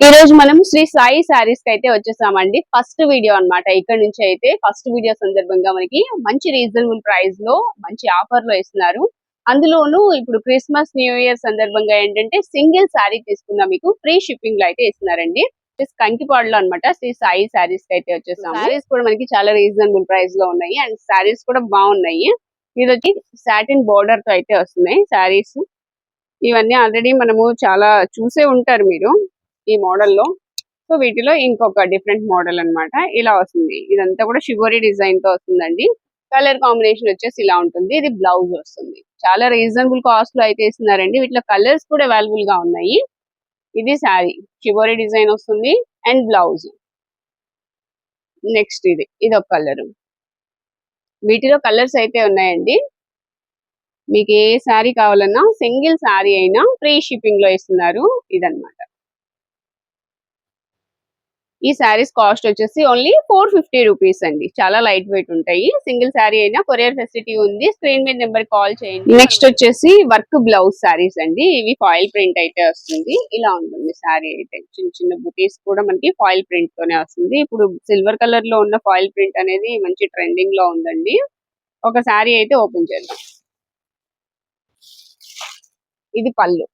ఈ రోజు మనం శ్రీ సాయి సారీస్ కి అయితే వచ్చేసామండి. ఫస్ట్ వీడియో అన్నమాట. ఇక్కడ నుంచి అయితే ఫస్ట్ వీడియో సందర్భంగా మనకి మంచి రీజనబుల్ ప్రైస్ లో మంచి ఆఫర్ లో ఇస్తున్నారు. అందులోనూ ఇప్పుడు క్రిస్మస్ న్యూ ఇయర్ సందర్భంగా ఏంటంటే సింగిల్ సారీ తీసుకున్నా మీకు ఫ్రీ షిప్పింగ్ లో అయితే ఇస్తున్నారండి. కంకిపాడులో అన్నమాట శ్రీ సాయి సారీస్ కి అయితే వచ్చేసాము. సారీస్ కూడా మనకి చాలా రీజనబుల్ ప్రైస్ లో ఉన్నాయి అండ్ సారీస్ కూడా బాగున్నాయి. ఇది వచ్చి సాటిన్ బోర్డర్ తో అయితే వస్తున్నాయి సారీస్. ఇవన్నీ ఆల్రెడీ మనము చాలా చూసే ఉంటారు మీరు ఈ మోడల్లో. సో వీటిలో ఇంకొక డిఫరెంట్ మోడల్ అన్నమాట. ఇలా వస్తుంది. ఇదంతా కూడా షిబోరి డిజైన్ తో వస్తుందండి. కలర్ కాంబినేషన్ వచ్చేసి ఇలా ఉంటుంది. ఇది బ్లౌజ్ వస్తుంది. చాలా రీజనబుల్ కాస్ట్ లో అయితే ఇస్తున్నారండి. వీటిలో కలర్స్ కూడా అవైలబుల్ గా ఉన్నాయి. ఇది శారీ షిబోరి డిజైన్ వస్తుంది అండ్ బ్లౌజ్. నెక్స్ట్ ఇది ఒక కలర్. వీటిలో కలర్స్ అయితే ఉన్నాయండి. మీకు ఏ శారీ కావాలన్నా సింగిల్ శారీ అయినా ఫ్రీ షిప్పింగ్ లో ఇస్తున్నారు. ఇదన్నమాట. ఈ శారీస్ కాస్ట్ వచ్చేసి ఓన్లీ 450 రూపీస్ అండి. చాలా లైట్ వెయిట్ ఉంటాయి. సింగిల్ శారీ అయినా కొరియర్ ఫెసిలిటీ ఉంది. స్క్రీన్ మీద నెంబర్ కాల్ చేయండి. నెక్స్ట్ వచ్చేసి వర్క్ బ్లౌజ్ శారీస్ అండి. ఇవి ఫాయిల్ ప్రింట్ అయితే వస్తుంది. ఇలా ఉంటుంది శారీ అయితే. చిన్న చిన్న బుటీస్ కూడా మనకి ఫాయిల్ ప్రింట్ తోనే వస్తుంది. ఇప్పుడు సిల్వర్ కలర్ లో ఉన్న ఫాయిల్ ప్రింట్ అనేది మంచి ట్రెండింగ్ లో ఉందండి. ఒక శారీ అయితే ఓపెన్ చేద్దాం. ఇది పళ్ళు.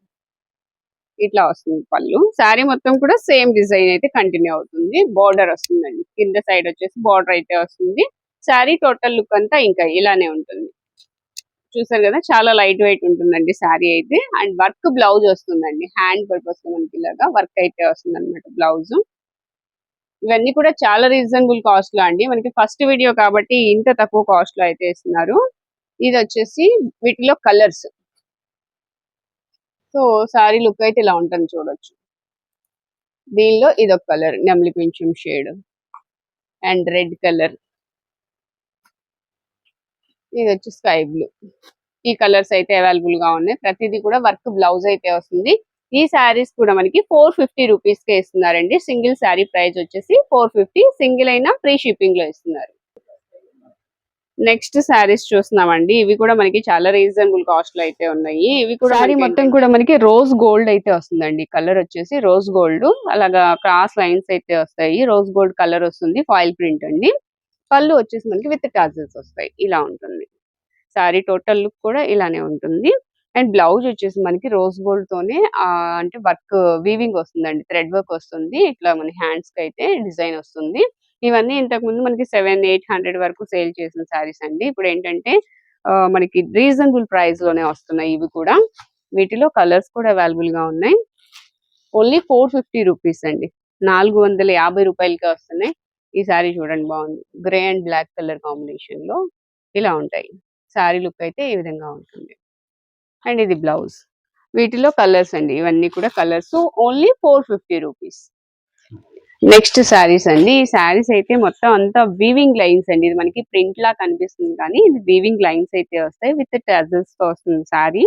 ఇట్లా వస్తుంది పళ్ళు. శారీ మొత్తం కూడా సేమ్ డిజైన్ అయితే కంటిన్యూ అవుతుంది. బార్డర్ వస్తుందండి. కింద సైడ్ వచ్చేసి బార్డర్ అయితే వస్తుంది. శారీ టోటల్ లుక్ అంతా ఇంకా ఇలానే ఉంటుంది. చూసారు కదా, చాలా లైట్ వెయిట్ ఉంటుందండి శారీ అయితే. అండ్ వర్క్ బ్లౌజ్ వస్తుందండి. హ్యాండ్ పర్పస్ మనకి ఇలాగా వర్క్ అయితే వస్తుంది అనమాట బ్లౌజ్. ఇవన్నీ కూడా చాలా రీజనబుల్ కాస్ట్ లో అండి. మనకి ఫస్ట్ వీడియో కాబట్టి ఇంత తక్కువ కాస్ట్ లో అయితే ఇస్తున్నారు. ఇది వచ్చేసి వీటిలో కలర్స్. సో శారీ లుక్ అయితే ఇలా ఉంటుంది చూడొచ్చు. దీనిలో ఇదొక కలర్ నెమలి పింఛం షేడ్ అండ్ రెడ్ కలర్. ఇది వచ్చి స్కై బ్లూ. ఈ కలర్స్ అయితే అవైలబుల్ గా ఉన్నాయి. ప్రతిదీ కూడా వర్క్ బ్లౌజ్ అయితే వస్తుంది. ఈ శారీస్ కూడా మనకి 450 రూపీస్ కే ఇస్తున్నారండి. సింగిల్ శారీ ప్రైస్ వచ్చేసి 450. సింగిల్ అయినా ఫ్రీ షిప్పింగ్ లో ఇస్తున్నారు. నెక్స్ట్ శారీస్ చూస్తున్నామండి. ఇవి కూడా మనకి చాలా రీజనబుల్ కాస్ట్ లో అయితే ఉన్నాయి. ఇవి కూడా శారీ మొత్తం కూడా మనకి రోజ్ గోల్డ్ అయితే వస్తుందండి. కలర్ వచ్చేసి రోజ్ గోల్డ్. అలాగా క్రాస్ లైన్స్ అయితే వస్తాయి. రోజ్ గోల్డ్ కలర్ వస్తుంది. ఫాయిల్ ప్రింట్ అండి. పళ్ళు వచ్చేసి మనకి విత్ టాజల్స్ వస్తాయి. ఇలా ఉంటుంది. శారీ టోటల్ లుక్ కూడా ఇలానే ఉంటుంది. అండ్ బ్లౌజ్ వచ్చేసి మనకి రోజ్ గోల్డ్ తోనే అంటే వర్క్ వీవింగ్ వస్తుందండి. థ్రెడ్ వర్క్ వస్తుంది. ఇట్లా మన హ్యాండ్స్ కి అయితే డిజైన్ వస్తుంది. ఇవన్నీ ఇంతకు ముందు మనకి 700-800 వరకు సేల్ చేసిన శారీస్ అండి. ఇప్పుడు ఏంటంటే మనకి రీజనబుల్ ప్రైస్ లోనే వస్తున్నాయి ఇవి కూడా. వీటిలో కలర్స్ కూడా అవైలబుల్ గా ఉన్నాయి. ఓన్లీ 450 రూపీస్ అండి. 450 రూపాయలకి వస్తున్నాయి. ఈ శారీ చూడండి, బాగుంది. Grey and black colour combination లో ఇలా ఉంటాయి. శారీ లుక్ అయితే ఈ విధంగా ఉంటుంది. అండ్ ఇది బ్లౌజ్. వీటిలో కలర్స్ అండి. ఇవన్నీ కూడా colours. Only 450 rupees. Next saris అండి. ఈ శారీస్ అయితే మొత్తం అంతా వీవింగ్ లైన్స్ అండి. ఇది మనకి ప్రింట్ లా కనిపిస్తుంది కానీ ఇది వీవింగ్ లైన్స్ అయితే వస్తాయి. విత్ టజల్స్ తో వస్తుంది శారీ.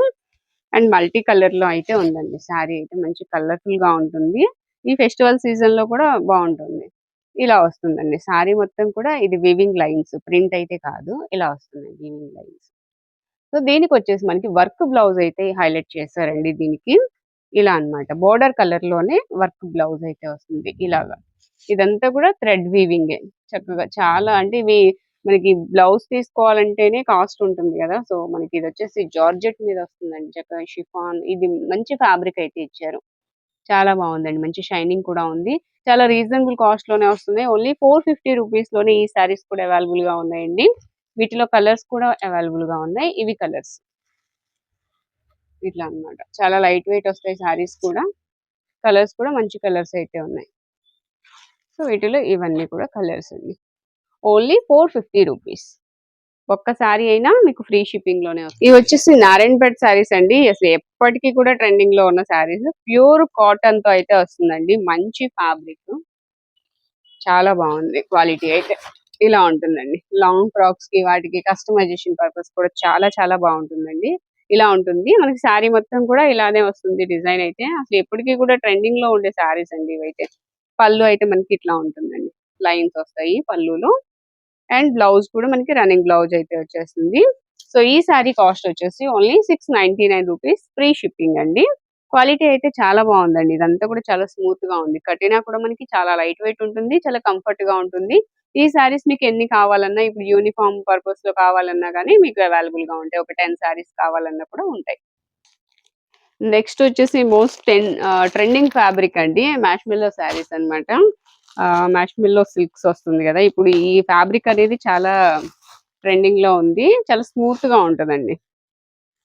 అండ్ మల్టీ కలర్ లో అయితే ఉందండి. శారీ అయితే మంచి కలర్ఫుల్ గా ఉంటుంది. ఈ ఫెస్టివల్ సీజన్ లో కూడా బాగుంటుంది. ఇలా వస్తుందండి శారీ మొత్తం కూడా. ఇది వీవింగ్ లైన్స్, ప్రింట్ అయితే కాదు. ఇలా వస్తుంది వీవింగ్ లైన్స్. సో దీనికి వచ్చేసి మనకి వర్క్ బ్లౌజ్ అయితే హైలైట్ చేశారండి దీనికి. ఇలా అన్నమాట. బోర్డర్ కలర్ లోనే వర్క్ బ్లౌజ్ అయితే వస్తుంది ఇలాగా. ఇదంతా కూడా థ్రెడ్ వీవింగే. చక్కగా చాలా అంటే ఇవి మనకి బ్లౌజ్ తీసుకోవాలంటేనే కాస్ట్ ఉంటుంది కదా. సో మనకి ఇది వచ్చేసి జార్జెట్ మీద వస్తుందండి. చక్కగా షిఫాన్. ఇది మంచి ఫ్యాబ్రిక్ అయితే ఇచ్చారు. చాలా బాగుందండి. మంచి షైనింగ్ కూడా ఉంది. చాలా రీజనబుల్ కాస్ట్ లోనే వస్తున్నాయి. ఓన్లీ 450 రూపీస్ లోనే ఈ శారీస్ కూడా అవైలబుల్ గా ఉన్నాయండి. వీటిలో కలర్స్ కూడా అవైలబుల్ గా ఉన్నాయి. ఇవి కలర్స్ ఇట్లా అన్నమాట. చాలా లైట్ వెయిట్ వస్తాయి శారీస్ కూడా. కలర్స్ కూడా మంచి కలర్స్ అయితే ఉన్నాయి. సో వీటిలో ఇవన్నీ కూడా కలర్స్ అండి. Only 450 rupees. ఒక్క శారీ అయినా మీకు ఫ్రీ షిప్పింగ్ లోనే వస్తుంది. ఇవి వచ్చేసి నారాయణపేట్ శారీస్ అండి. అసలు ఎప్పటికీ కూడా ట్రెండింగ్ లో ఉన్న శారీస్. ప్యూర్ కాటన్ తో అయితే వస్తుందండి. మంచి ఫ్యాబ్రిక్. చాలా బాగుంది క్వాలిటీ అయితే. ఇలా ఉంటుందండి. లాంగ్ ఫ్రాక్స్ కి వాటికి కస్టమైజేషన్ పర్పస్ కూడా చాలా చాలా బాగుంటుందండి. ఇలా ఉంటుంది. మనకి శారీ మొత్తం కూడా ఇలానే వస్తుంది డిజైన్ అయితే. అసలు ఎప్పటికీ కూడా ట్రెండింగ్ లో ఉండే శారీస్ అండి ఇవైతే. పళ్ళు అయితే మనకి ఇట్లా ఉంటుందండి. లైన్స్ వస్తాయి పళ్ళులో. అండ్ బ్లౌజ్ కూడా మనకి రన్నింగ్ బ్లౌజ్ అయితే వచ్చేస్తుంది. సో ఈ శారీ కాస్ట్ వచ్చేసి ఓన్లీ 699 రూపీస్. ఫ్రీ షిప్పింగ్ అండి. క్వాలిటీ అయితే చాలా బాగుందండి. ఇదంతా కూడా చాలా స్మూత్ గా ఉంది. కట్టినా కూడా మనకి చాలా లైట్ వెయిట్ ఉంటుంది. చాలా కంఫర్ట్ గా ఉంటుంది. ఈ సారీస్ మీకు ఎన్ని కావాలన్నా ఇప్పుడు యూనిఫామ్ పర్పస్ లో కావాలన్నా గానీ మీకు అవైలబుల్ గా ఉంటాయి. ఒక 10 సారీస్ కావాలన్నా కూడా ఉంటాయి. నెక్స్ట్ వచ్చేసి ట్రెండింగ్ ఫ్యాబ్రిక్ అండి. మ్యాష్‌మెల్లో సారీస్ అన్నమాట. మ్యాష్‌మెల్లో సిల్క్స్ వస్తుంది కదా! ఇప్పుడు ఈ ఫ్యాబ్రిక్ అనేది చాలా ట్రెండింగ్ లో ఉంది. చాలా స్మూత్ గా ఉంటదండి.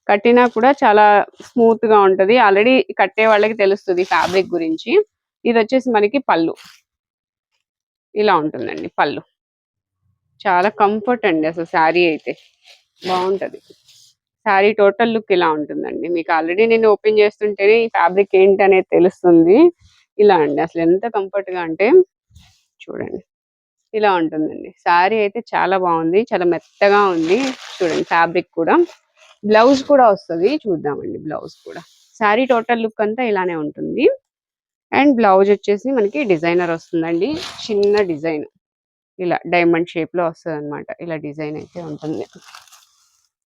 కట్టినా కూడా చాలా స్మూత్ గా ఉంటది. ఆల్రెడీ కట్టే వాళ్ళకి తెలుస్తది ఫ్యాబ్రిక్ గురించి. ఇదొచ్చేసి మనకి పళ్ళు. ఇలా ఉంటుందండి పళ్ళు. చాలా కంఫర్ట్ అండి అసలు శారీ అయితే. బావుంటది. శారీ టోటల్ లుక్ ఇలా ఉంటుందండి. మీకు ఆల్రెడీ నేను ఓపెన్ చేస్తుంటేనే ఈ ఫ్యాబ్రిక్ ఏంటనేది తెలుస్తుంది. ఇలా అండి. అసలు ఎంత కంఫర్ట్‌గా అంటే చూడండి. ఇలా ఉంటుందండి. శారీ అయితే చాలా బావుంది. చాలా మెత్తగా ఉంది. చూడండి ఫ్యాబ్రిక్ కూడా. బ్లౌజ్ కూడా వస్తది. చూద్దామండి బ్లౌజ్ కూడా. శారీ టోటల్ లుక్ అంతా ఇలానే ఉంటుంది. అండ్ బ్లౌజ్ వచ్చేసి మనకి డిజైనర్ వస్తుందండి. చిన్న డిజైన్. ఇలా డైమండ్ షేప్ లో వస్తదన్నమాట. ఇలా డిజైన్ అయితే ఉంటుంది.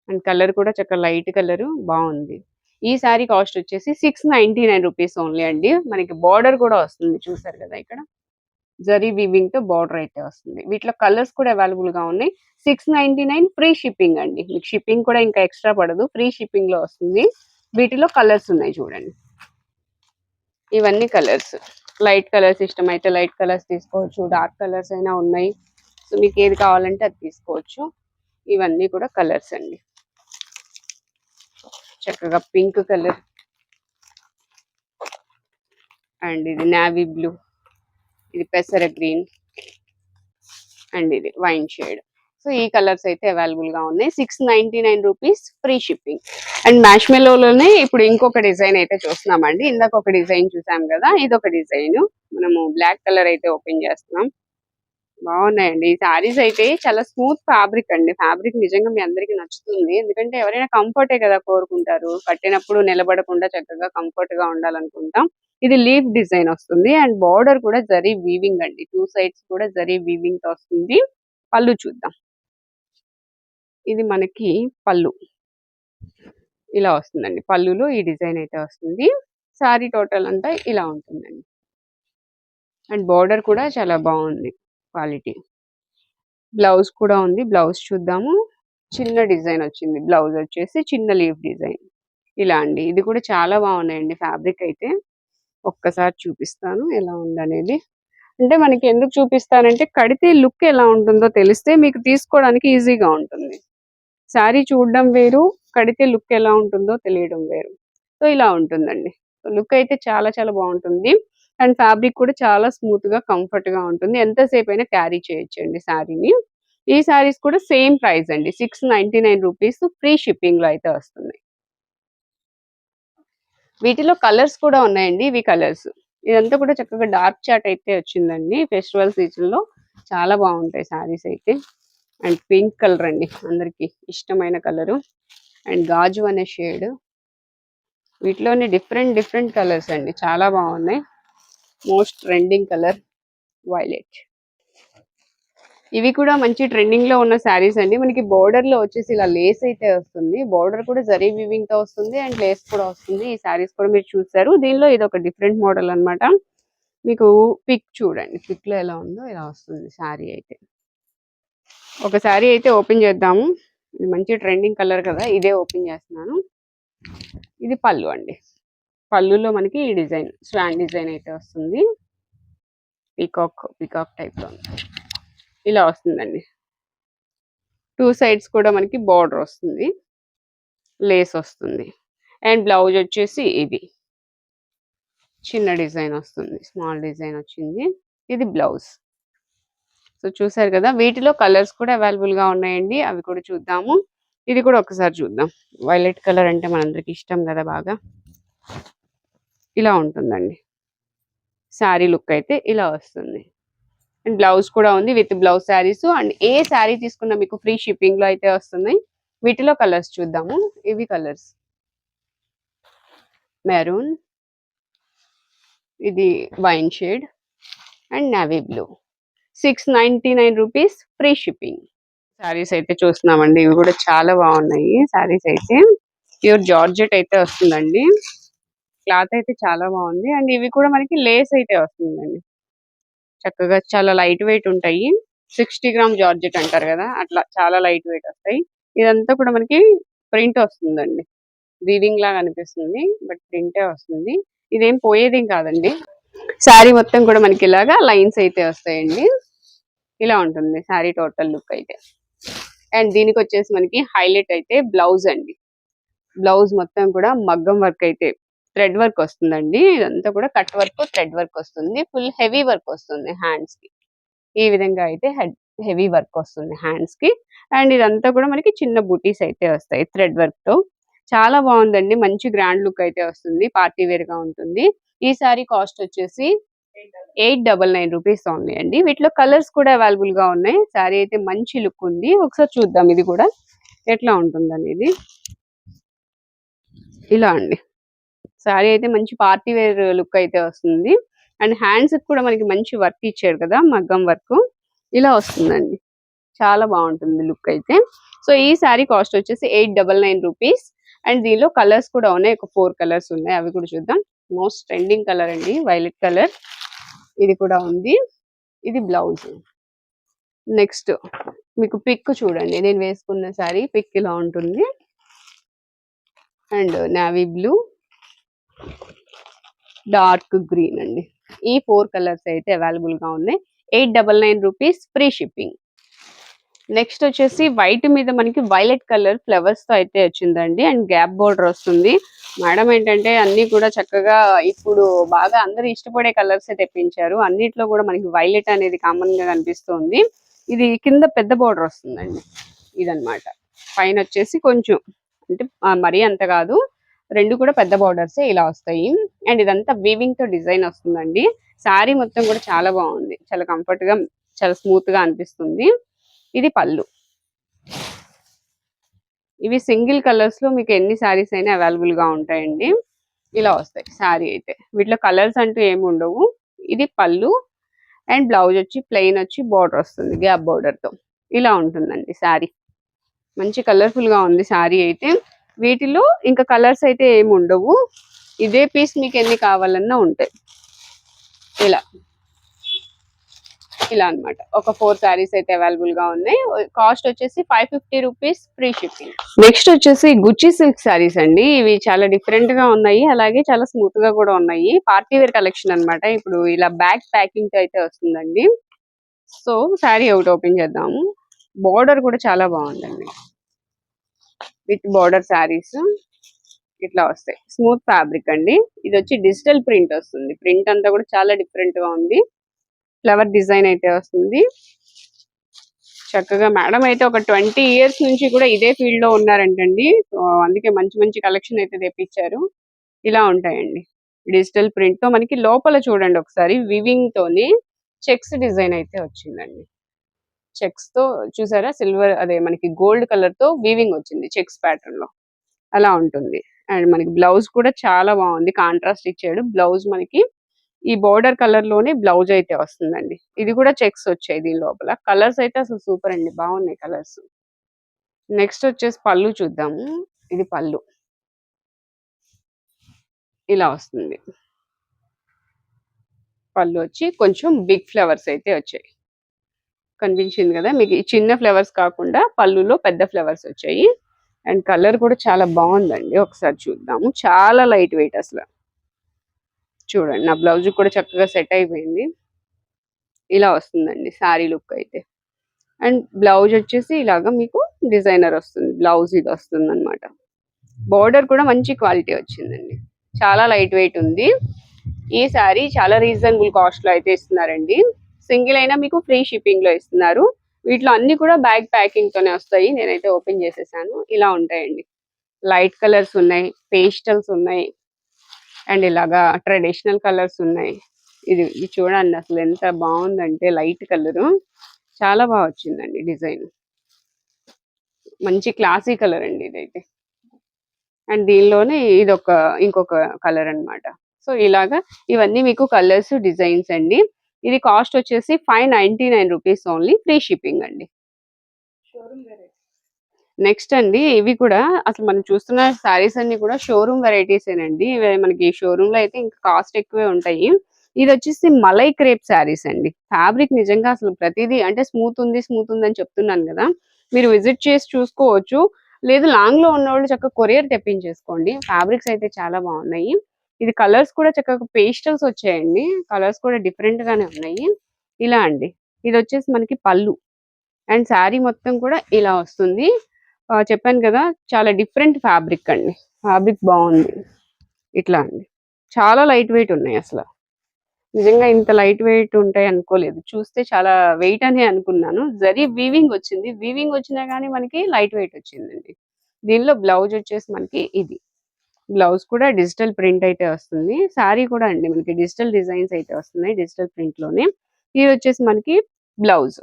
అండ్ కలర్ కూడా చక్కగా లైట్ కలర్ బాగుంది. ఈ సారీ కాస్ట్ వచ్చేసి 699 రూపీస్ ఓన్లీ అండి. మనకి బార్డర్ కూడా వస్తుంది చూసారు కదా ఇక్కడ. జరీ వీవింగ్ తో బార్డర్ అయితే వస్తుంది. వీటిలో కలర్స్ కూడా అవైలబుల్ గా ఉన్నాయి. 699 ఫ్రీ షిప్పింగ్ అండి. మీకు షిప్పింగ్ కూడా ఇంకా ఎక్స్ట్రా పడదు. ఫ్రీ షిప్పింగ్ లో వస్తుంది. వీటిలో కలర్స్ ఉన్నాయి చూడండి. ఇవన్నీ కలర్స్. లైట్ కలర్స్ ఇష్టమైతే లైట్ కలర్స్ తీసుకోవచ్చు. డార్క్ కలర్స్ అయినా ఉన్నాయి. సో మీకు ఏది కావాలంటే అది తీసుకోవచ్చు. ఇవన్నీ కూడా కలర్స్ అండి. చక్కగా పింక్ కలర్ అండ్ ఇది నావీ బ్లూ, ఇది పెసర గ్రీన్ అండ్ ఇది వైన్ షేడ్. సో ఈ కలర్స్ అయితే అవైలబుల్ గా ఉన్నాయి. 699 రూపీస్ ఫ్రీ షిప్పింగ్. అండ్ మ్యాష్మెలోనే ఇప్పుడు ఇంకొక డిజైన్ అయితే చూస్తున్నామండి. ఇందాక ఒక డిజైన్ చూసాం కదా, ఇది ఒక డిజైన్. మనము బ్లాక్ కలర్ అయితే ఓపెన్ చేస్తున్నాం. బాగున్నాయండి. ఈ సారీస్ అయితే చాలా స్మూత్ ఫ్యాబ్రిక్ అండి. ఫ్యాబ్రిక్ నిజంగా మీ అందరికి నచ్చుతుంది. ఎందుకంటే ఎవరైనా కంఫర్టే కదా కోరుకుంటారు. కట్టినప్పుడు నిలబడకుండా చక్కగా కంఫర్ట్ గా ఉండాలనుకుంటాం. ఇది లీఫ్ డిజైన్ వస్తుంది. అండ్ బార్డర్ కూడా జరీ వీవింగ్ అండి. 2 సైడ్స్ కూడా జరీ వీవింగ్ తో వస్తుంది. పళ్ళు చూద్దాం. ఇది మనకి పళ్ళు. ఇలా వస్తుందండి. పళ్ళులో ఈ డిజైన్ అయితే వస్తుంది. సారీ టోటల్ అంతా ఇలా ఉంటుందండి. అండ్ బార్డర్ కూడా చాలా బాగుంది క్వాలిటీ. బ్లౌజ్ కూడా ఉంది. బ్లౌజ్ చూద్దాము. చిన్న డిజైన్ వచ్చింది. బ్లౌజ్ వచ్చేసి చిన్న లీఫ్ డిజైన్. ఇలా అండి. ఇది కూడా చాలా బాగున్నాయండి ఫ్యాబ్రిక్ అయితే. ఒక్కసారి చూపిస్తాను ఎలా ఉందనేది. అంటే మనకి ఎందుకు చూపిస్తానంటే కడితే లుక్ ఎలా ఉంటుందో తెలిస్తే మీకు తీసుకోవడానికి ఈజీగా ఉంటుంది. శారీ చూడడం వేరు, కడితే లుక్ ఎలా ఉంటుందో తెలియడం వేరు. సో ఇలా ఉంటుందండి. లుక్ అయితే చాలా చాలా బాగుంటుంది. అండ్ ఫ్యాబ్రిక్ కూడా చాలా స్మూత్ గా కంఫర్ట్ గా ఉంటుంది. ఎంతసేపు అయినా క్యారీ చేయొచ్చండి శారీని. ఈ శారీస్ కూడా సేమ్ ప్రైస్ అండి. 699 రూపీస్ ఫ్రీ షిప్పింగ్ లో అయితే వస్తుంది. వీటిలో కలర్స్ కూడా ఉన్నాయండి. ఇవి కలర్స్. ఇదంతా కూడా చక్కగా డార్క్ చాట్ అయితే వచ్చిందండి. ఫెస్టివల్ సీజన్ లో చాలా బాగుంటాయి శారీస్ అయితే. అండ్ పింక్ కలర్ అండి. అందరికి ఇష్టమైన కలరు. అండ్ గాజు అనే షేడ్. వీటిలోని డిఫరెంట్ డిఫరెంట్ కలర్స్ అండి. చాలా బాగున్నాయి. Most trending colour violet. ఇవి కూడా మంచి ట్రెండింగ్ లో ఉన్న శారీస్ అండి. మనకి బోర్డర్ లో వచ్చేసి ఇలా లేస్ అయితే వస్తుంది. బోర్డర్ కూడా జరీ వీవింగ్ తో వస్తుంది. అండ్ లేస్ కూడా వస్తుంది. ఈ శారీస్ కూడా మీరు చూసారు. దీనిలో ఇది ఒక డిఫరెంట్ మోడల్ అన్నమాట. మీకు పిక్ చూడండి. పిక్ లో ఎలా ఉందో ఇలా వస్తుంది శారీ అయితే. ఒక శారీ అయితే ఓపెన్ చేద్దాము. ఇది మంచి ట్రెండింగ్ కలర్ కదా, ఇదే ఓపెన్ చేస్తున్నాను. ఇది పళ్ళు అండి. పళ్ళులో మనకి ఈ డిజైన్ స్వాన్ డిజైన్ అయితే వస్తుంది. పీకాక్ టైప్ లో ఇలా వస్తుందండి. 2 సైడ్స్ కూడా మనకి బార్డర్ వస్తుంది. లేస్ వస్తుంది. అండ్ బ్లౌజ్ వచ్చేసి ఇది చిన్న డిజైన్ వస్తుంది. స్మాల్ డిజైన్ వచ్చింది. ఇది బ్లౌజ్. సో చూసారు కదా, వీటిలో కలర్స్ కూడా అవైలబుల్ గా ఉన్నాయండి. అవి కూడా చూద్దాము. ఇది కూడా ఒకసారి చూద్దాం. వైలెట్ కలర్ అంటే మనందరికి ఇష్టం కదా బాగా. ఇలా ఉంటుందండి. శారీ లుక్ అయితే ఇలా వస్తుంది. అండ్ బ్లౌజ్ కూడా ఉంది విత్ బ్లౌజ్ శారీస్. అండ్ ఏ శారీ తీసుకున్నా మీకు ఫ్రీ షిప్పింగ్ లో అయితే వస్తుంది. వీటిలో కలర్స్ చూద్దాము. ఇవి కలర్స్ మెరూన్, ఇది wine shade and navy blue. 699 rupees free shipping. Saris అయితే చూస్తున్నామండి. ఇవి కూడా చాలా బాగున్నాయి శారీస్ అయితే. ప్యూర్ జార్జెట్ అయితే వస్తుందండి. క్లాత్ అయితే చాలా బాగుంది. అండ్ ఇవి కూడా మనకి లేస్ అయితే వస్తుందండి. చక్కగా చాలా లైట్ వెయిట్ ఉంటాయి. 60 గ్రామ్ జార్జెట్ అంటారు కదా, అట్లా చాలా లైట్ వెయిట్ వస్తాయి. ఇదంతా కూడా మనకి ప్రింట్ వస్తుందండి. వీవింగ్ లాగా అనిపిస్తుంది, బట్ ప్రింటే వస్తుంది. ఇదేం పోయేదేం కాదండి. శారీ మొత్తం కూడా మనకి ఇలాగా లైన్స్ అయితే వస్తాయండి. ఇలా ఉంటుంది శారీ టోటల్ లుక్ అయితే. అండ్ దీనికి వచ్చేసి మనకి హైలైట్ అయితే బ్లౌజ్ అండి. బ్లౌజ్ మొత్తం కూడా మగ్గం వర్క్ అయితే థ్రెడ్ వర్క్ వస్తుందండి. ఇదంతా కూడా కట్ వర్క్ థ్రెడ్ వర్క్ వస్తుంది. ఫుల్ హెవీ వర్క్ వస్తుంది హ్యాండ్స్ కి. ఈ విధంగా అయితే హెవీ వర్క్ వస్తుంది హ్యాండ్స్ కి. అండ్ ఇదంతా కూడా మనకి చిన్న బూటీస్ అయితే వస్తాయి థ్రెడ్ వర్క్ తో. చాలా బాగుందండి. మంచి గ్రాండ్ లుక్ అయితే వస్తుంది. పార్టీ వేర్ గా ఉంటుంది. ఈ సారీ కాస్ట్ వచ్చేసి 899 రూపీస్ ఓన్లీ అండి. వీటిలో కలర్స్ కూడా అవైలబుల్ గా ఉన్నాయి. సారీ అయితే మంచి లుక్ ఉంది. ఒకసారి చూద్దాం ఇది కూడా ఎట్లా ఉంటుంది అనేది. ఇలా అండి, సారీ అయితే మంచి పార్టీ వేర్ లుక్ అయితే వస్తుంది. అండ్ హ్యాండ్స్ కూడా మనకి మంచి వర్క్ ఇచ్చారు కదా, మగ్గం వర్క్. ఇలా వస్తుందండి, చాలా బాగుంటుంది లుక్ అయితే. సో ఈ సారీ కాస్ట్ వచ్చేసి 899 రూపీస్. అండ్ దీనిలో కలర్స్ కూడా ఉన్నాయి. ఒక 4 కలర్స్ ఉన్నాయి, అవి కూడా చూద్దాం. మోస్ట్ ట్రెండింగ్ కలర్ అండి, వైలెట్ కలర్. ఇది కూడా ఉంది. ఇది బ్లౌజ్. నెక్స్ట్ మీకు పిక్ చూడండి, నేను వేసుకున్న సారీ పిక్ ఇలా ఉంటుంది. And navy blue, dark green అండి. ఈ 4 కలర్స్ అయితే అవైలబుల్ గా ఉన్నాయి. 899 రూపీస్, ఫ్రీ షిప్పింగ్. నెక్స్ట్ వచ్చేసి వైట్ మీద మనకి వైలెట్ కలర్ ఫ్లవర్స్ తో అయితే వచ్చిందండి. అండ్ గ్యాప్ బోర్డర్ వస్తుంది. మేడం ఏంటంటే అన్ని కూడా చక్కగా ఇప్పుడు బాగా అందరూ ఇష్టపడే కలర్స్ తెప్పించారు. అన్నిట్లో కూడా మనకి వైలెట్ అనేది కామన్ గా కనిపిస్తుంది. ఇది కింద పెద్ద బోర్డర్ వస్తుందండి, ఇదన్నమాట. పైన వచ్చేసి కొంచెం అంటే మరీ అంత కాదు, రెండు కూడా పెద్ద బార్డర్స్ ఇలా వస్తాయి. అండ్ ఇదంతా వీవింగ్ తో డిజైన్ వస్తుందండి. శారీ మొత్తం కూడా చాలా బాగుంది, చాలా కంఫర్ట్ గా, చాలా స్మూత్ గా అనిపిస్తుంది. ఇది పళ్ళు. ఇవి సింగిల్ కలర్స్ లో మీకు ఎన్ని శారీస్ అయినా అవైలబుల్ గా ఉంటాయండి. ఇలా వస్తాయి శారీ అయితే. వీటిలో కలర్స్ అంటూ ఏమి ఉండవు. ఇది పళ్ళు. అండ్ బ్లౌజ్ వచ్చి ప్లెయిన్ వచ్చి బార్డర్ వస్తుంది గ్యాప్ బార్డర్ తో. ఇలా ఉంటుందండి శారీ. మంచి కలర్ఫుల్ గా ఉంది శారీ అయితే. వీటిలో ఇంకా కలర్స్ అయితే ఏమి ఉండవు. ఇదే పీస్ మీకు ఎన్ని కావాలన్నా ఉంటాయి. ఇలా ఇలా అన్నమాట. ఒక 4 శారీస్ అయితే అవైలబుల్ గా ఉన్నాయి. కాస్ట్ వచ్చేసి 550 రూపీస్, ఫ్రీ షిప్పింగ్. నెక్స్ట్ వచ్చేసి గుచ్చి సిల్క్ శారీస్ అండి. ఇవి చాలా డిఫరెంట్ గా ఉన్నాయి, అలాగే చాలా స్మూత్ గా కూడా ఉన్నాయి. పార్టీ వేర్ కలెక్షన్ అన్నమాట. ఇప్పుడు ఇలా బ్యాగ్ ప్యాకింగ్ తో అయితే వస్తుందండి. సో శారీ ఒకటి ఓపెన్ చేద్దాము. బోర్డర్ కూడా చాలా బాగుందండి, విత్ బోర్డర్ శారీస్ ఇట్లా వస్తాయి. స్మూత్ ఫ్యాబ్రిక్ అండి. ఇది వచ్చి డిజిటల్ ప్రింట్ వస్తుంది. ప్రింట్ అంతా కూడా చాలా డిఫరెంట్ గా ఉంది. ఫ్లవర్ డిజైన్ అయితే వస్తుంది. చక్కగా మేడం అయితే ఒక 20 ఇయర్స్ నుంచి కూడా ఇదే ఫీల్డ్ లో ఉన్నారంటండి. సో అందుకే మంచి మంచి కలెక్షన్ అయితే తెప్పించారు. ఇలా ఉంటాయండి, డిజిటల్ ప్రింట్ తో. మనకి లోపల చూడండి ఒకసారి, వివింగ్ తోని చెక్స్ డిజైన్ అయితే వచ్చిందండి. చెక్స్ తో చూసారా, సిల్వర్ అదే మనకి గోల్డ్ కలర్ తో వీవింగ్ వచ్చింది చెక్స్ ప్యాటర్న్ లో. అలా ఉంటుంది. అండ్ మనకి బ్లౌజ్ కూడా చాలా బాగుంది, కాంట్రాస్ట్ ఇచ్చాడు. బ్లౌజ్ మనకి ఈ బోర్డర్ కలర్ లోనే బ్లౌజ్ అయితే వస్తుందండి. ఇది కూడా చెక్స్ వచ్చాయి దీని లోపల. కలర్స్ అయితే అసలు సూపర్ అండి, బాగున్నాయి కలర్స్. నెక్స్ట్ వచ్చేసి పళ్ళు చూద్దాము. ఇది పళ్ళు ఇలా వస్తుంది. పళ్ళు వచ్చి కొంచెం బిగ్ ఫ్లవర్స్ అయితే వచ్చాయి. కనిపించింది కదా మీకు, ఈ చిన్న ఫ్లవర్స్ కాకుండా పళ్ళులో పెద్ద ఫ్లవర్స్ వచ్చాయి. అండ్ కలర్ కూడా చాలా బాగుందండి. ఒకసారి చూద్దాము. చాలా లైట్ వెయిట్ అసలు. చూడండి, నా బ్లౌజ్ కూడా చక్కగా సెట్ అయిపోయింది. ఇలా వస్తుందండి శారీ లుక్ అయితే. అండ్ బ్లౌజ్ వచ్చేసి ఇలాగా మీకు డిజైనర్ వస్తుంది. బ్లౌజ్ ఇది వస్తుంది అనమాట. బోర్డర్ కూడా మంచి క్వాలిటీ వచ్చిందండి. చాలా లైట్ వెయిట్ ఉంది. ఈ శారీ చాలా రీజనబుల్ కాస్ట్ లో అయితే ఇస్తున్నారండి. సింగిల్ అయినా మీకు ఫ్రీ షిప్పింగ్ లో ఇస్తున్నారు. వీటిలో అన్ని కూడా బ్యాగ్ ప్యాకింగ్ తోనే వస్తాయి. నేనైతే ఓపెన్ చేసేసాను. ఇలా ఉంటాయండి. లైట్ కలర్స్ ఉన్నాయి, పేస్టల్స్ ఉన్నాయి, అండ్ ఇలాగా ట్రెడిషనల్ కలర్స్ ఉన్నాయి. ఇది చూడండి అసలు ఎంత బాగుందంటే, లైట్ కలర్ చాలా బాగా వచ్చిందండి. డిజైన్ మంచి క్లాసీ కలర్ అండి ఇదైతే. అండ్ దీనిలోనే ఇదొక ఇంకొక కలర్ అన్నమాట. సో ఇలాగా ఇవన్నీ మీకు కలర్స్, డిజైన్స్ అండి. ఇది కాస్ట్ వచ్చేసి 599 రూపీస్ ఓన్లీ, ఫ్రీ షిప్పింగ్ అండి. నెక్స్ట్ అండి ఇవి కూడా అసలు మనం చూస్తున్న సారీస్ అన్ని కూడా షోరూమ్ వెరైటీసేనండి. ఇవి మనకి షోరూమ్ లో అయితే ఇంకా కాస్ట్ ఎక్కువే ఉంటాయి. ఇది వచ్చేసి మలై క్రేప్ సారీస్ అండి. ఫ్యాబ్రిక్ నిజంగా అసలు ప్రతిదీ అంటే స్మూత్ ఉంది అని చెప్తున్నాను కదా. మీరు విజిట్ చేసి చూసుకోవచ్చు. లేదు లాంగ్ లో ఉన్నవాళ్ళు చక్కగా కొరియర్ తెప్పించేసుకోండి. ఫ్యాబ్రిక్స్ అయితే చాలా బాగున్నాయి. ఇది కలర్స్ కూడా చక్కగా పేస్టల్స్ వచ్చాయండి. కలర్స్ కూడా డిఫరెంట్ గానే ఉన్నాయి. ఇలా అండి. ఇది వచ్చేసి మనకి పళ్ళు అండ్ శారీ మొత్తం కూడా ఇలా వస్తుంది. చెప్పాను కదా చాలా డిఫరెంట్ ఫ్యాబ్రిక్ అండి. ఫ్యాబ్రిక్ బాగుంది. ఇట్లా అండి. చాలా లైట్ వెయిట్ ఉన్నాయి అసలు. నిజంగా ఇంత లైట్ వెయిట్ ఉంటాయి అనుకోలేదు. చూస్తే చాలా వెయిట్ అనే అనుకున్నాను. జరీ వీవింగ్ వచ్చింది. వీవింగ్ వచ్చినా గానీ మనకి లైట్ వెయిట్ వచ్చిందండి. దీనిలో బ్లౌజ్ వచ్చేసి మనకి ఇది. బ్లౌజ్ కూడా డిజిటల్ ప్రింట్ అయితే వస్తుంది. శారీ కూడా అండి మనకి డిజిటల్ డిజైన్స్ అయితే వస్తున్నాయి. డిజిటల్ ప్రింట్ లోనే. ఇది వచ్చేసి మనకి బ్లౌజ్.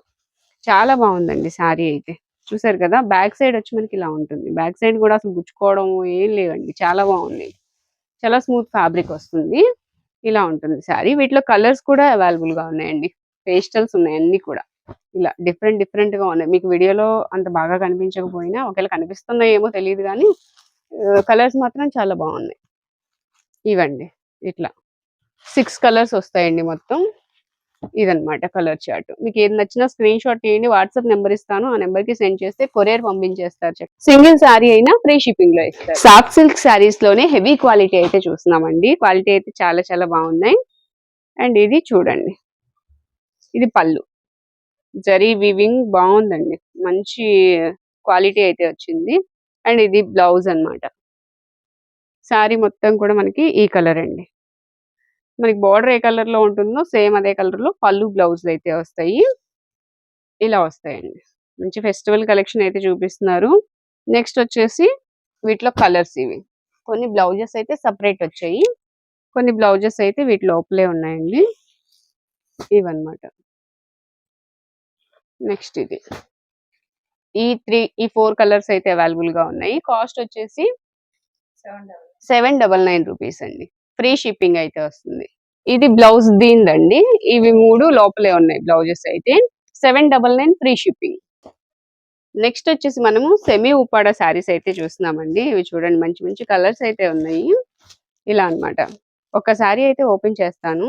చాలా బాగుందండి శారీ అయితే. చూసారు కదా బ్యాక్ సైడ్ వచ్చి మనకి ఇలా ఉంటుంది. బ్యాక్ సైడ్ కూడా అసలు గుచ్చుకోవడం ఏం లేవండి. చాలా బాగుంది. చాలా స్మూత్ ఫ్యాబ్రిక్ వస్తుంది. ఇలా ఉంటుంది శారీ. వీటిలో కలర్స్ కూడా అవైలబుల్ గా ఉన్నాయండి. పేస్టల్స్ ఉన్నాయి అన్ని కూడా. ఇలా డిఫరెంట్ డిఫరెంట్ గా ఉన్నాయి. మీకు వీడియోలో అంత బాగా కనిపించకపోయినా ఒకవేళ కనిపిస్తున్నాయేమో తెలియదు కానీ కలర్స్ మాత్రం చాలా బాగున్నాయి. ఇవండి ఇట్లా 6 కలర్స్ వస్తాయండి మొత్తం. ఇదన్నమాట కలర్ చార్ట్. మీకు ఏది నచ్చినా స్క్రీన్ షాట్ తీయండి. వాట్సాప్ నెంబర్ ఇస్తాను. ఆ నెంబర్ కి సెండ్ చేస్తే కొరియర్ పంపించేస్తారు. సింగిల్ శారీ అయినా ఫ్రీ షిప్పింగ్ లో ఇస్తారు. సాఫ్ట్ సిల్క్ శారీస్ లోనే హెవీ క్వాలిటీ అయితే చూస్తున్నామండి. క్వాలిటీ అయితే చాలా చాలా బాగున్నాయి. అండ్ ఇది చూడండి. ఇది పళ్ళు. జరీ వీవింగ్ బాగుందండి. మంచి క్వాలిటీ అయితే వచ్చింది. అండ్ ఇది బ్లౌజ్ అన్నమాట. శారీ మొత్తం కూడా మనకి ఈ కలర్ అండి. మనకి బార్డర్ ఏ కలర్ లో ఉంటుందో సేమ్ అదే కలర్ లో పళ్ళు బ్లౌజ్ అయితే వస్తాయి. ఇలా వస్తాయండి. మంచి ఫెస్టివల్ కలెక్షన్ అయితే చూపిస్తున్నారు. నెక్స్ట్ వచ్చేసి వీటిలో కలర్స్ ఇవి. కొన్ని బ్లౌజెస్ అయితే సెపరేట్ వచ్చాయి. కొన్ని బ్లౌజెస్ అయితే వీటి లోపలే ఉన్నాయండి. ఇవన్నమాట. నెక్స్ట్ ఇది. ఈ 4 కలర్స్ అయితే అవైలబుల్ గా ఉన్నాయి. కాస్ట్ వచ్చేసి 799 రూపీస్ అండి. ఫ్రీ షిప్పింగ్ అయితే వస్తుంది. ఇది బ్లౌజ్ దీనిదండి. ఇవి 3 లోపలే ఉన్నాయి బ్లౌజెస్ అయితే. 799 ఫ్రీ షిప్పింగ్. నెక్స్ట్ వచ్చేసి మనము సెమీ ఉప్పాడ శారీస్ అయితే చూస్తున్నామండి. ఇవి చూడండి మంచి మంచి కలర్స్ అయితే ఉన్నాయి. ఇలా అన్నమాట. ఒక శారీ అయితే ఓపెన్ చేస్తాను.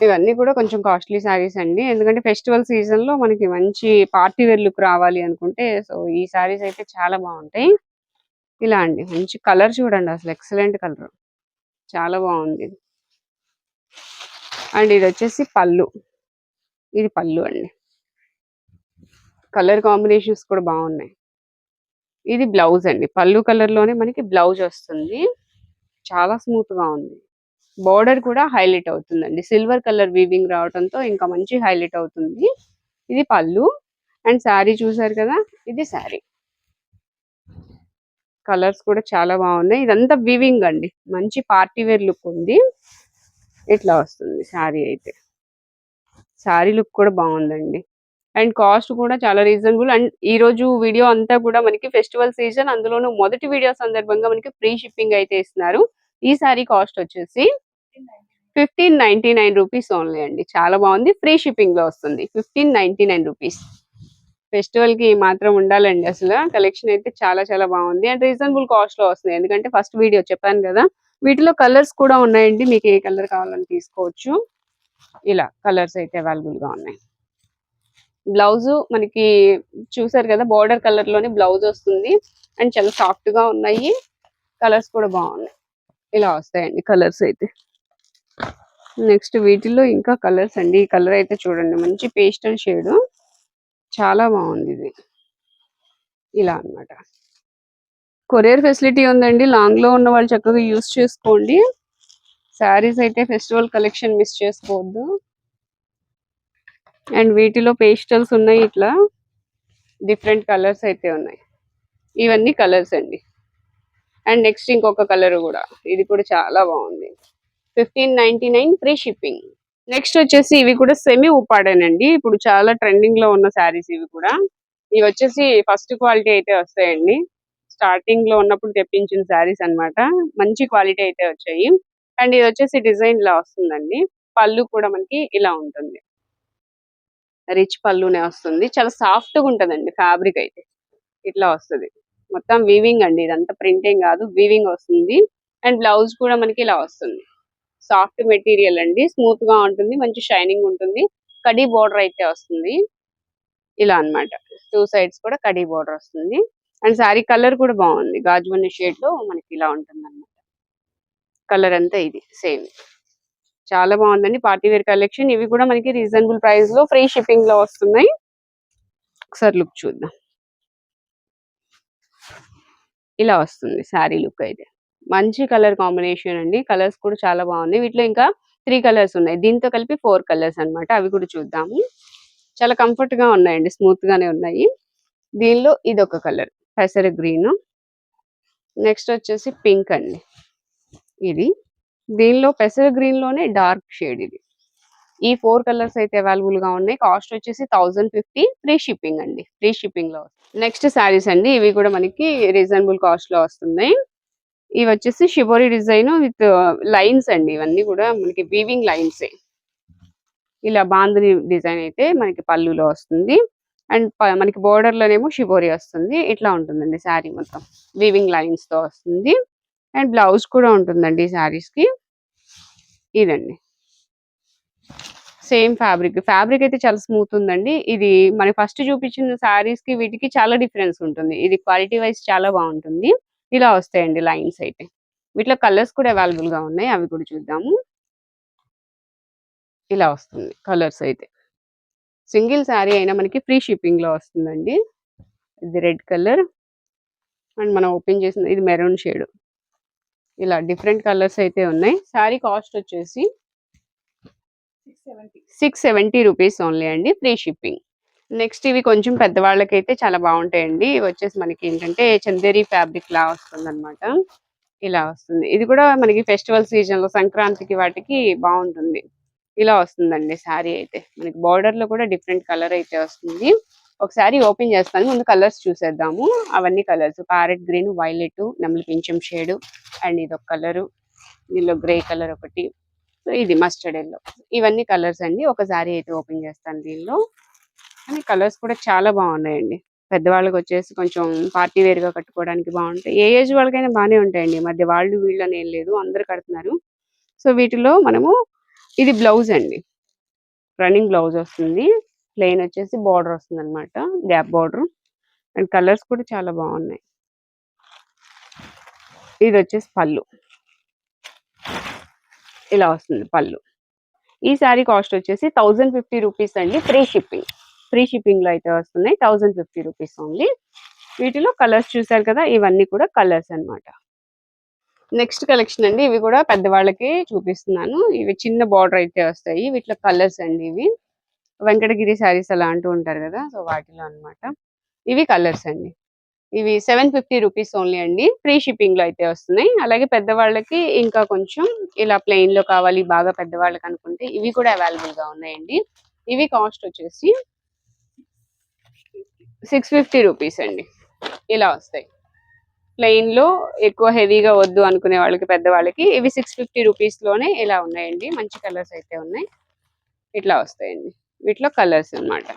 ఇవన్నీ కూడా కొంచెం కాస్ట్లీ శారీస్ అండి. ఎందుకంటే ఫెస్టివల్ సీజన్ లో మనకి మంచి పార్టీ వేర్ లుక్ రావాలి అనుకుంటే సో ఈ శారీస్ అయితే చాలా బాగుంటాయి. ఇలా అండి. మంచి కలర్ చూడండి అసలు ఎక్సలెంట్ కలర్. చాలా బాగుంది. అండ్ ఇది వచ్చేసి పళ్ళు. ఇది పళ్ళు అండి. కలర్ కాంబినేషన్స్ కూడా బాగున్నాయి. ఇది బ్లౌజ్ అండి. పళ్ళు కలర్ లోనే మనకి బ్లౌజ్ వస్తుంది. చాలా స్మూత్ గా ఉంది. బోర్డర్ కూడా హైలైట్ అవుతుందండి. సిల్వర్ కలర్ వీవింగ్ రావడంతో ఇంకా మంచి హైలైట్ అవుతుంది. ఇది పళ్ళు అండ్ శారీ చూసారు కదా ఇది శారీ. కలర్స్ కూడా చాలా బాగున్నాయి. ఇదంతా వీవింగ్ అండి. మంచి పార్టీ వేర్ లుక్ ఉంది. ఇట్లా వస్తుంది శారీ అయితే. శారీ లుక్ కూడా బాగుందండి. అండ్ కాస్ట్ కూడా చాలా రీజనబుల్. అండ్ ఈ రోజు వీడియో అంతా కూడా మనకి ఫెస్టివల్ సీజన్, అందులోనూ మొదటి వీడియో సందర్భంగా మనకి ఫ్రీ షిప్పింగ్ అయితే ఇస్తున్నారు. ఈ సారీ కాస్ట్ వచ్చేసి 1599 రూపీస్ ఓన్లీ అండి. చాలా బాగుంది. ఫ్రీ షిప్పింగ్ లో వస్తుంది. 1599 రూపీస్. ఫెస్టివల్ కి మాత్రం ఉండాలండి. అసలు కలెక్షన్ అయితే చాలా చాలా బాగుంది. అండ్ రీజనబుల్ కాస్ట్ లో వస్తుంది. ఎందుకంటే ఫస్ట్ వీడియో చెప్పాను కదా. వీటిలో కలర్స్ కూడా ఉన్నాయండి. మీకు ఏ కలర్ కావాలని తీసుకోవచ్చు. ఇలా కలర్స్ అయితే అవైలబుల్ గా ఉన్నాయి. బ్లౌజ్ మనకి చూసారు కదా బోర్డర్ కలర్ లోనే బ్లౌజ్ వస్తుంది. అండ్ చాలా సాఫ్ట్ గా ఉన్నాయి. కలర్స్ కూడా బాగున్నాయి. ఇలా వస్తాయండి కలర్స్ అయితే. నెక్స్ట్ వీటిల్లో ఇంకా కలర్స్ అండి. ఈ కలర్ అయితే చూడండి మంచి పేస్టల్ షేడ్. చాలా బాగుంది ఇది. ఇలా అన్నమాట. కొరియర్ ఫెసిలిటీ ఉందండి. లాంగ్ లో ఉన్న వాళ్ళు చక్కగా యూస్ చేసుకోండి. శారీస్ అయితే ఫెస్టివల్ కలెక్షన్ మిస్ చేసుకోవద్దు. అండ్ వీటిలో పేస్టల్స్ ఉన్నాయి. ఇట్లా డిఫరెంట్ కలర్స్ అయితే ఉన్నాయి. ఇవన్నీ కలర్స్ అండి. అండ్ నెక్స్ట్ ఇంకొక కలర్ కూడా. ఇది కూడా చాలా బాగుంది. 1599 ఫ్రీ షిప్పింగ్. నెక్స్ట్ వచ్చేసి ఇవి కూడా సెమీ ఉప్పాడేనండి. ఇప్పుడు చాలా ట్రెండింగ్ లో ఉన్న శారీస్ ఇవి కూడా. ఇవి వచ్చేసి ఫస్ట్ క్వాలిటీ అయితే వస్తాయండి. స్టార్టింగ్ లో ఉన్నప్పుడు తెప్పించిన శారీస్ అన్నమాట. మంచి క్వాలిటీ అయితే వచ్చాయి. అండ్ ఇది వచ్చేసి డిజైన్ లా వస్తుందండి. పళ్ళు కూడా మనకి ఇలా ఉంటుంది. రిచ్ పళ్ళునే వస్తుంది. చాలా సాఫ్ట్ గా ఉంటదండి ఫ్యాబ్రిక్ అయితే. ఇట్లా వస్తుంది. మొత్తం వీవింగ్ అండి, ఇదంతా ప్రింటింగ్ కాదు, వీవింగ్ వస్తుంది. అండ్ బ్లౌజ్ కూడా మనకి ఇలా వస్తుంది. సాఫ్ట్ మెటీరియల్ అండి, స్మూత్ గా ఉంటుంది, మంచి షైనింగ్ ఉంటుంది. కడీ బోర్డర్ అయితే వస్తుంది ఇలా అన్నమాట. 2 సైడ్స్ కూడా కడీ బోర్డర్ వస్తుంది. అండ్ శారీ కలర్ కూడా బాగుంది, గాజువన్ని షేడ్ లో మనకి ఇలా ఉంటుంది అన్నమాట. కలర్ అంతా ఇది సేమ్, చాలా బాగుందండి. Party wear collection. ఇవి కూడా మనకి రీజనబుల్ ప్రైస్ లో ఫ్రీ షిప్పింగ్ లో వస్తున్నాయి. ఒకసారి లుక్ చూద్దాం. ఇలా వస్తుంది శారీ లుక్ అయితే. మంచి కలర్ కాంబినేషన్ అండి, కలర్స్ కూడా చాలా బాగున్నాయి. వీటిలో ఇంకా 3 కలర్స్ ఉన్నాయి, దీంతో కలిపి 4 కలర్స్ అన్నమాట. అవి కూడా చూద్దాము. చాలా కంఫర్ట్ గా ఉన్నాయండి, స్మూత్ గానే ఉన్నాయి. దీనిలో ఇది ఒక కలర్ పెసర గ్రీన్, నెక్స్ట్ వచ్చేసి పింక్ అండి. ఇది దీనిలో పెసర గ్రీన్ లోనే డార్క్ షేడ్. ఇది ఈ 4 కలర్స్ అయితే అవైలబుల్ గా ఉన్నాయి. కాస్ట్ వచ్చేసి 1050, ఫ్రీ షిప్పింగ్ అండి, ఫ్రీ షిప్పింగ్ లో. నెక్స్ట్ శారీస్ అండి, ఇవి కూడా మనకి రీజనబుల్ కాస్ట్ లో వస్తున్నాయి. ఇవి వచ్చేసి షిబోరి డిజైన్ విత్ లైన్స్ అండి, ఇవన్నీ కూడా మనకి వీవింగ్ లైన్స్. ఇలా బాందిని డిజైన్ అయితే మనకి పళ్ళులో వస్తుంది. అండ్ మనకి బోర్డర్ లోనేమో షిబోరి వస్తుంది. ఇట్లా ఉంటుందండి శారీ మొత్తం, వీవింగ్ లైన్స్ తో వస్తుంది. అండ్ బ్లౌజ్ కూడా ఉంటుందండి ఈ శారీస్ కి. ఇదండి సేమ్ ఫ్యాబ్రిక్ అయితే చాలా స్మూత్ ఉందండి. ఇది మన ఫస్ట్ చూపించిన శారీస్ కి వీటికి చాలా డిఫరెన్స్ ఉంటుంది. ఇది క్వాలిటీ వైజ్ చాలా బాగుంటుంది. ఇలా వస్తాయండి లైన్స్ అయితే. వీటిలో కలర్స్ కూడా అవైలబుల్ గా ఉన్నాయి, అవి కూడా చూద్దాము. ఇలా వస్తుంది కలర్స్ అయితే. సింగిల్ శారీ అయినా మనకి ఫ్రీ షిప్పింగ్ లో వస్తుందండి. ఇది రెడ్ కలర్ అండ్ మనం ఓపెన్ చేసిన ఇది మెరూన్ షేడ్. ఇలా డిఫరెంట్ కలర్స్ అయితే ఉన్నాయి. శారీ కాస్ట్ వచ్చేసి 670 రూపీస్ ఓన్లీ అండి, ఫ్రీ షిప్పింగ్. నెక్స్ట్ ఇవి కొంచెం పెద్దవాళ్ళకైతే చాలా బాగుంటాయండి. ఇవి వచ్చేసి మనకి ఏంటంటే చందేరి ఫ్యాబ్రిక్ లా వస్తుంది అనమాట. ఇలా వస్తుంది. ఇది కూడా మనకి ఫెస్టివల్ సీజన్ లో సంక్రాంతికి వాటికి బాగుంటుంది. ఇలా వస్తుందండి శారీ అయితే. మనకి బార్డర్ లో కూడా డిఫరెంట్ కలర్ అయితే వస్తుంది. ఒకసారి ఓపెన్ చేస్తాను, ముందు కలర్స్ చూసేద్దాము. అవన్నీ కలర్స్ ప్యారెట్ గ్రీన్, వైలెట్, నెమలి పింఛం షేడ్, అండ్ ఇది ఒక కలరు, దీనిలో గ్రే కలర్ ఒకటి, ఇది మస్టర్డ్ ఎల్లో. ఇవన్నీ కలర్స్ అండి. ఒక శారీ అయితే ఓపెన్ చేస్తాను దీనిలో. కానీ కలర్స్ కూడా చాలా బాగున్నాయండి. పెద్దవాళ్ళకి వచ్చేసి కొంచెం పార్టీ వేర్ గా కట్టుకోవడానికి బాగుంటాయి. ఏ ఏజ్ వాళ్ళకైనా బాగానే ఉంటాయండి. మధ్య వాళ్ళు వీళ్ళని ఏం లేదు, అందరు కడుతున్నారు. సో వీటిలో మనము ఇది బ్లౌజ్ అండి, రన్నింగ్ బ్లౌజ్ వస్తుంది. ప్లెయిన్ వచ్చేసి బార్డర్ వస్తుంది అనమాట, గ్యాప్ బార్డర్. అండ్ కలర్స్ కూడా చాలా బాగున్నాయి. ఇది వచ్చేసి పళ్ళు, ఇలా వస్తుంది పళ్ళు. ఈ శారీ కాస్ట్ వచ్చేసి 1050 రూపీస్ అండి, ఫ్రీ షిప్పింగ్. ఫ్రీ షిప్పింగ్ లో అయితే వస్తున్నాయి, 1050 రూపీస్ ఓన్లీ. వీటిలో కలర్స్ చూసారు కదా, ఇవన్నీ కూడా కలర్స్ అన్నమాట. నెక్స్ట్ కలెక్షన్ అండి, ఇవి కూడా పెద్దవాళ్ళకి చూపిస్తున్నాను. ఇవి చిన్న బార్డర్ అయితే వస్తాయి. వీటిలో కలర్స్ అండి, ఇవి వెంకటగిరి శారీస్ అలా అంటూ ఉంటారు కదా, సో వాటిలో అన్నమాట. ఇవి కలర్స్ అండి. ఇవి 750 రూపీస్ ఓన్లీ అండి, ఫ్రీ షిప్పింగ్ లో అయితే వస్తున్నాయి. అలాగే పెద్దవాళ్ళకి ఇంకా కొంచెం ఇలా ప్లెయిన్ లో కావాలి బాగా పెద్దవాళ్ళకి అనుకుంటే ఇవి కూడా అవైలబుల్ గా ఉన్నాయండి. ఇవి కాస్ట్ వచ్చేసి 650 రూపీస్ అండి. ఇలా వస్తాయి ప్లెయిన్ లో. ఎక్కువ హెవీగా వద్దు అనుకునే వాళ్ళకి, పెద్దవాళ్ళకి ఇవి 650 రూపీస్ లోనే ఇలా ఉన్నాయండి. మంచి కలర్స్ అయితే ఉన్నాయి. ఇట్లా వస్తాయండి, వీటిలో కలర్స్ అన్నమాట.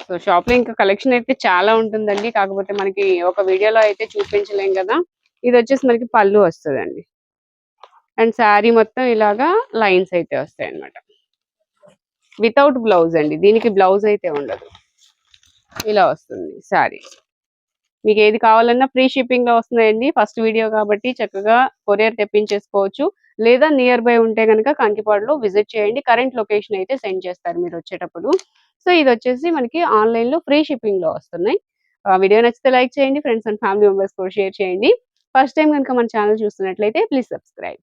సో షాప్ లో ఇంకా కలెక్షన్ అయితే చాలా ఉంటుందండి, కాకపోతే మనకి ఒక వీడియోలో అయితే చూపించలేం కదా. ఇది వచ్చేసి మనకి పళ్ళు వస్తుందండి. అండ్ శారీ మొత్తం ఇలాగా లైన్స్ అయితే వస్తాయి అన్నమాట. వితౌట్ బ్లౌజ్ అండి, దీనికి బ్లౌజ్ అయితే ఉండదు. ఇలా వస్తుంది శారీ. మీకు ఏది కావాలన్నా ఫ్రీ షిప్పింగ్ లో వస్తున్నాయండి. ఫస్ట్ వీడియో కాబట్టి చక్కగా కొరియర్ తెప్పించేసుకోవచ్చు. లేదా నియర్ బై ఉంటే కనుక కంకిపాడులో విజిట్ చేయండి. కరెంట్ లొకేషన్ అయితే సెండ్ చేస్తారు మీరు వచ్చేటప్పుడు. సో ఇది వచ్చేసి మనకి ఆన్లైన్ లో ఫ్రీ షిప్పింగ్ లో వస్తున్నాయి. వీడియో నచ్చితే లైక్ చేయండి, ఫ్రెండ్స్ అండ్ ఫ్యామిలీ మెంబర్స్ కూడా షేర్ చేయండి. ఫస్ట్ టైం కనుక మన ఛానల్ చూస్తున్నట్లయితే ప్లీజ్ సబ్స్క్రైబ్.